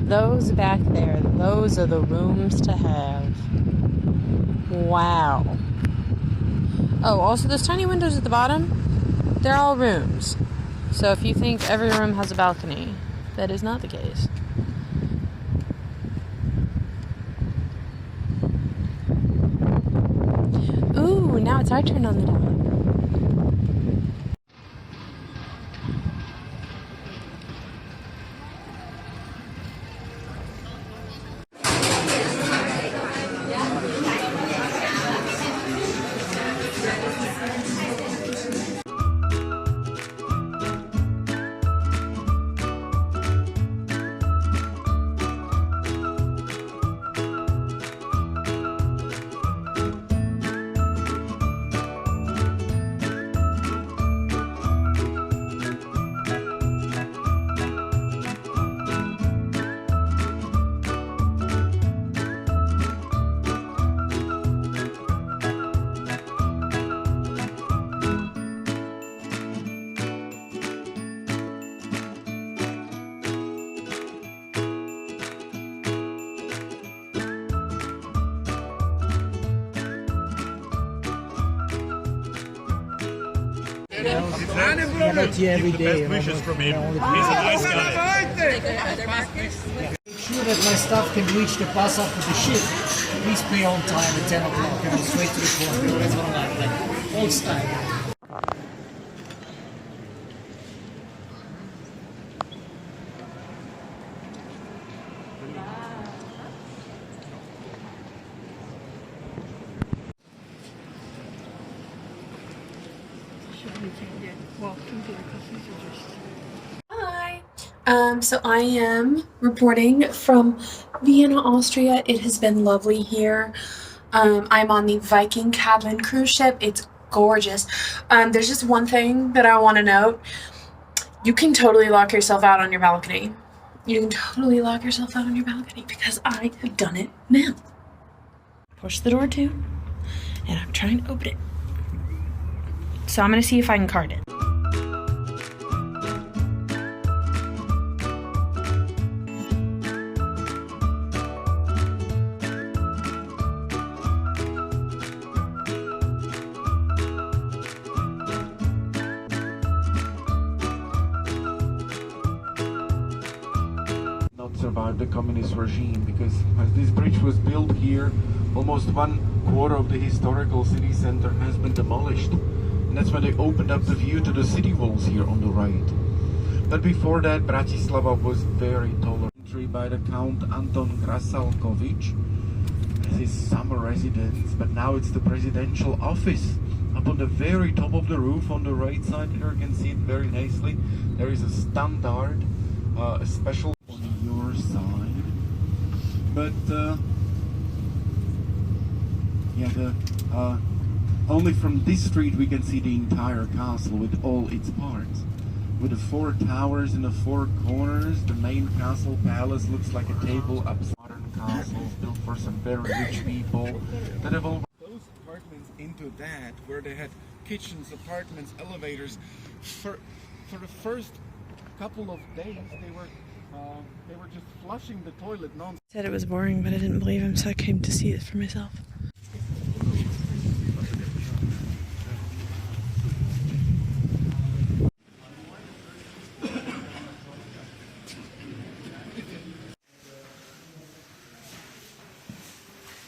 those back there, those are the rooms to have. Wow. Oh, also those tiny windows at the bottom, they're all rooms. So if you think every room has a balcony, that is not the case. Ooh, now it's our turn on the dog. Not here every day. Best wishes from him. He's a nice guy. Make sure that my stuff can reach the bus after the shift. Please pay on time at 10 o'clock and I'm straight to the corner. That's what I like old style. Hi. So I am reporting from Vienna, Austria. It has been lovely here. I'm on the Viking Kadlin cruise ship. It's gorgeous. There's just one thing that I want to note. You can totally lock yourself out on your balcony. You can totally lock yourself out on your balcony because I have done it now. Push the door too, and I'm trying to open it. So I'm gonna see if I can card it. Not survive the communist regime, because as this bridge was built here, almost 1/4 of the historical city center has been demolished. And that's when they opened up the view to the city walls here on the right. But before that, Bratislava was very tolerant. By the Count Anton Krasalkovich as his summer residence, but now it's the presidential office. Up on the very top of the roof on the right side, there you can see it very nicely. There is a standard, a special on your side. But only from this street we can see the entire castle with all its parts. With the 4 towers in the 4 corners, the main castle palace looks like a table up. Modern castles built for some very rich people that have all those apartments into that, where they had kitchens, apartments, elevators. For the first couple of days, they were just flushing the toilet non. Said it was boring, but I didn't believe him, so I came to see it for myself.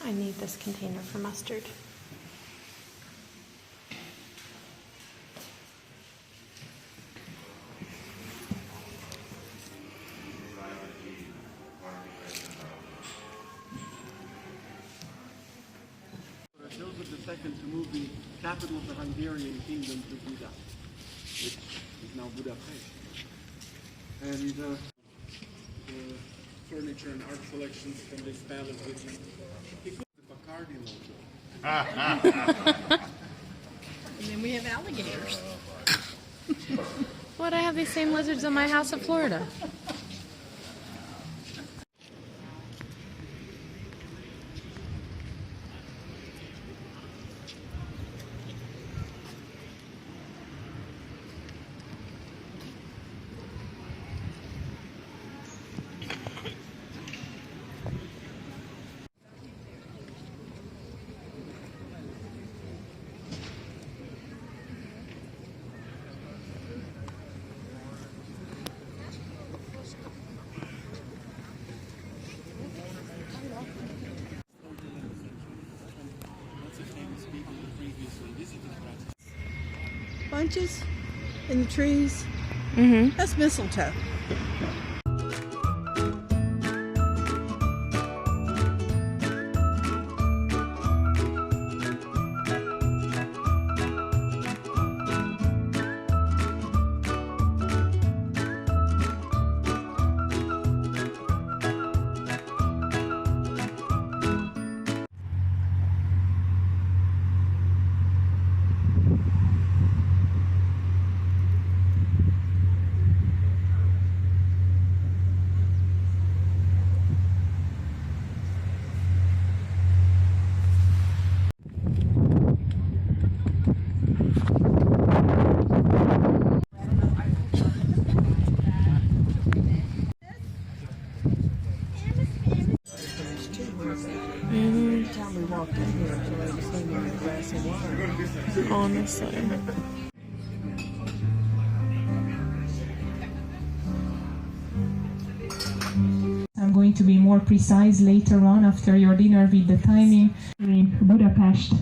I need this container for mustard. Joseph II to move the capital of the Hungarian kingdom to Buda, which is now Budapest. And the furniture and art selections from this palace with the Bacardi logo. And then we have alligators. What? I have these same lizards in my house in Florida. bunches in the trees. Mm-hmm. That's mistletoe. Time we walked in here, I was thinking of a glass of wine. Honestly. I'm going to be more precise later on after your dinner with the timing in Budapest,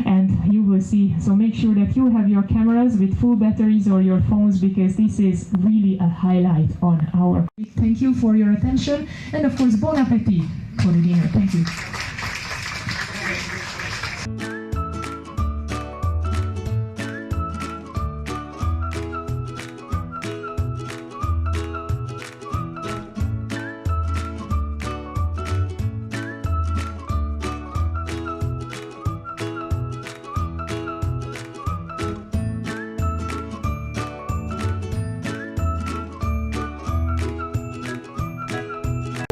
and you will see. So make sure that you have your cameras with full batteries or your phones, because this is really a highlight on our. Thank you for your attention, and of course, bon appetit for the dinner. Thank you.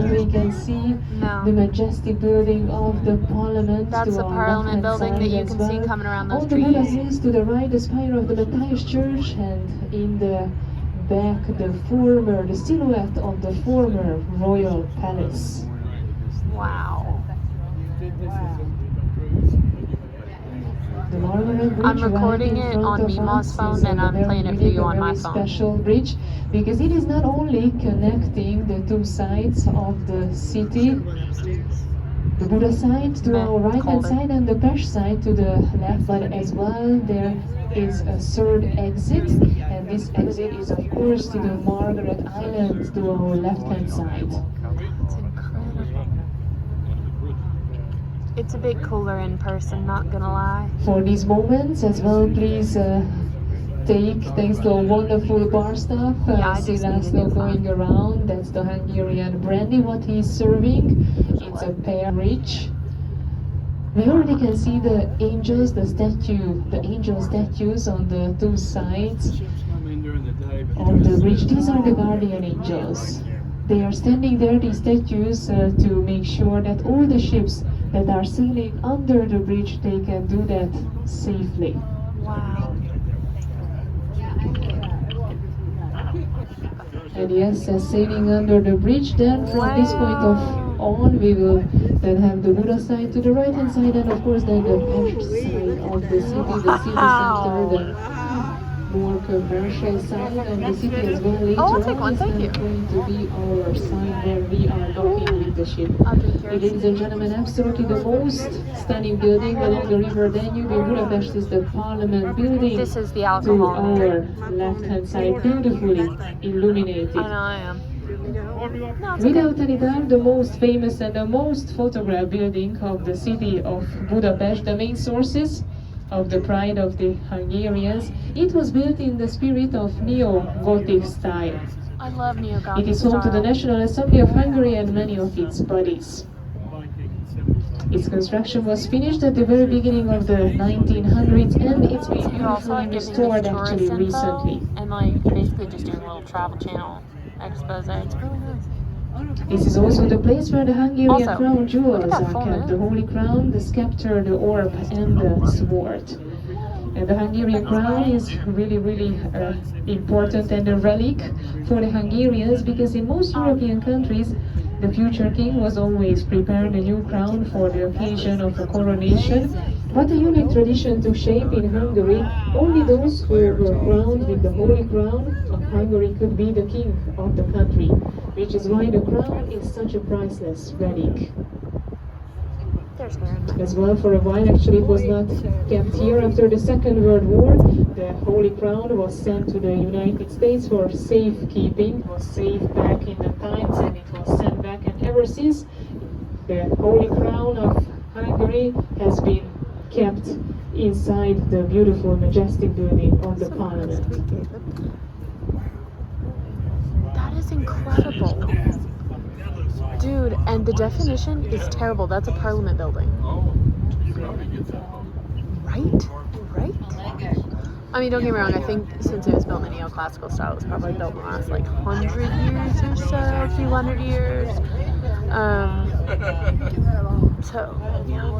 We can see the majestic building of the Parliament. That's the Parliament building that you can see coming around those trees. On the hills to the right, the spire of the Matthias Church, and in the back, the silhouette of the former royal palace. Wow. The Margaret Bridge. I'm recording right in it front on of Mima's us phone, is and I'm playing it for you on my phone. Special bridge, because it is not only connecting the two sides of the city, the Buda side to our right hand side and the Pest side to the left, but as well there is a third exit, and this exit is of course to the Margaret Island to our left hand side. It's incredible. It's a bit cooler in person, not gonna lie. For these moments as well, please take, thanks to a wonderful bar staff, Yeah, I just needed Laszlo it. going around. That's the Hungarian brandy, what he's serving. It's a pear rich. We already can see the angels, the angel statues on the two sides of the bridge. These are the guardian angels. They are standing there, these statues, to make sure that all the ships that are sailing under the bridge, they can do that safely. Wow. And yes, sailing under the bridge, then from this point on, we will then have the Buda side to the right hand side, and of course then the Pest side of the city center, the more commercial side of the city as well. Later I'll take one, on thank you. is going to be our side where we are docking with the ship. Ladies and gentlemen, absolutely the most stunning building along the river Danube in Budapest is the Parliament building. This is the To alcohol. our left hand side, beautifully illuminated. I know I am. No, it's Without any doubt, the most famous and the most photographed building of the city of Budapest, the main sources of the pride of the Hungarians. It was built in the spirit of neo-Gothic style. I love neo-Gothic It is home to the style. National Assembly of Hungary and many of its bodies. Its construction was finished at the very beginning of the 1900s, and it's been You're also beautifully like giving restored this actually tourist info, recently. and like basically just doing a little travel channel expose. It's really nice. This is also the place where the Hungarian Also, crown look jewels at that are full kept. moon. The holy crown, the scepter, the orb, and the sword. And the Hungarian crown is really, really important and a relic for the Hungarians, because in most European countries, the future king was always preparing a new crown for the occasion of a coronation. But a unique tradition to shape in Hungary, only those who were crowned with the holy crown of Hungary could be the king of the country, which is why the crown is such a priceless relic. as well for a while. Actually, it was not kept here. After the Second World War, the Holy Crown was sent to the United States for safekeeping. It was safe back in the times and it was sent back, and ever since the Holy Crown of Hungary has been kept inside the beautiful, majestic building of the Parliament. That is incredible. Dude, and the definition is terrible. That's a Parliament building. Right? Right? I mean, don't get me wrong, I think since it was built in the neoclassical style, it was probably built in the last like 100 years or so, a few hundred years. So, yeah.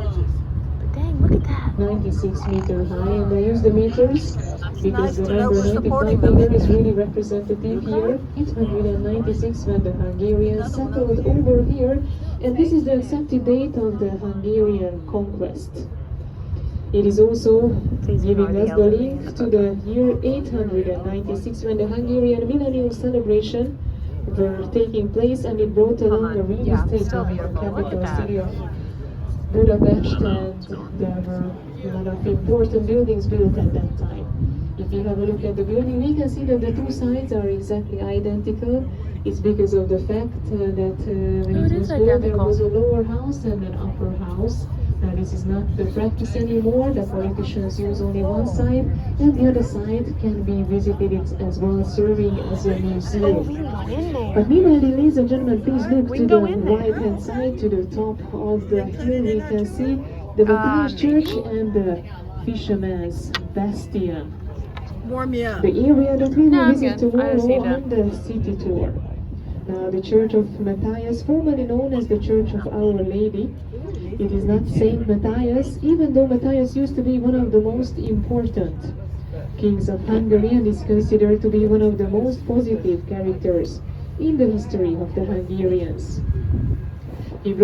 But dang, look at that. 96 meters high, and I use the meters because the number we're 95 supporting them. meter is really representative here. 896 when the Hungarians settled over here, and this is the accepted date of the Hungarian conquest. It is also giving us the link to the year 896 when the Hungarian millennium celebration were taking place, and it brought along a real estate of the capital city of Budapest, and there were a lot of important buildings built at that time. If you have a look at the building, we can see that the two sides are exactly identical. It's because of the fact that when it was built, there was a lower house and an upper house. Now this is not the practice anymore. The politicians use only one side, and the other side can be visited as well, serving as a museum. But meanwhile, ladies and gentlemen, please look to the right-hand side, to the top of the hill. We can see the Matthias Church and the Fisherman's Bastion. The area that we will visit tomorrow on the city tour. The Church of Matthias, formerly known as the Church of Our Lady. It is not Saint Matthias, even though Matthias used to be one of the most important kings of Hungary and is considered to be one of the most positive characters in the history of the Hungarians. He wrote